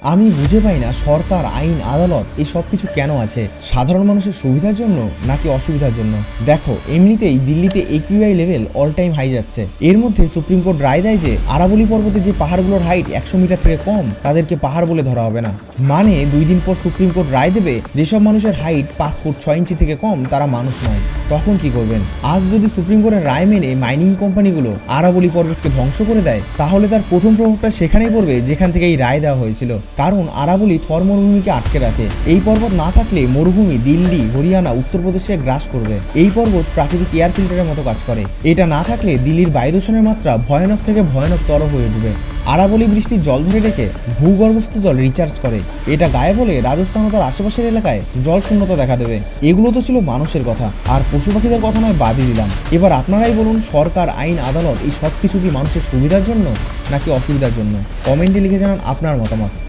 আমি বুঝে পাই না সরকার, আইন, আদালত এই সব কিছু কেন আছে, সাধারণ মানুষের সুবিধার জন্য নাকি অসুবিধার জন্য। দেখো, এমনিতেই দিল্লিতে AQI level all time high যাচ্ছে। এর মধ্যে সুপ্রিম কোর্ট রায় দেয় যে আরাবলি পর্বতে যে পাহাড়গুলোর হাইট 100 মিটার থেকে কম তাদেরকে পাহাড় বলে ধরা হবে না। মানে 2 দিন পর সুপ্রিম কোর্ট রায় দেবে যেসব মানুষের হাইট 5 ফুট 6 ইঞ্চি থেকে কম তারা মানুষ নয়। তখন কি করবেন? আজ যদি সুপ্রিম কোর্টের রায় মেনে মাইনিং কোম্পানিগুলো আরাবলি পর্বতকে ধ্বংস করে দেয়, তাহলে তার প্রথম প্রভাবটা সেখানেই পড়বে যেখান থেকে এই রায় দেওয়া হয়েছিল। কারণ আরাবলি থর মরুভূমিকে আটকে রাখে। এই পর্বত না থাকলে মরুভূমি দিল্লি, হরিয়ানা, উত্তরপ্রদেশে গ্রাস করবে। এই পর্বত প্রাকৃতিক এয়ার ফিল্টারের মতো কাজ করে। এটা না থাকলে দিল্লির বায়ু দূষণের মাত্রা ভয়ানক থেকে ভয়ানকতর হয়ে উঠবে। আরাবলি বৃষ্টির জল ধরে রেখে ভূগর্ভস্থ জল রিচার্জ করে। এটা গায়েব হলে রাজস্থান ও তার আশেপাশের এলাকায় জল শূন্যতা দেখা দেবে। এগুলো তো ছিল মানুষের কথা, আর পশু পাখিদের কথা নয় বাদই দিলাম। এবার আপনারাই বলুন, সরকার, আইন, আদালত এই সব কিছু কি মানুষের সুবিধার জন্য নাকি অসুবিধার জন্য? কমেন্টে লিখে জানান আপনার মতামত।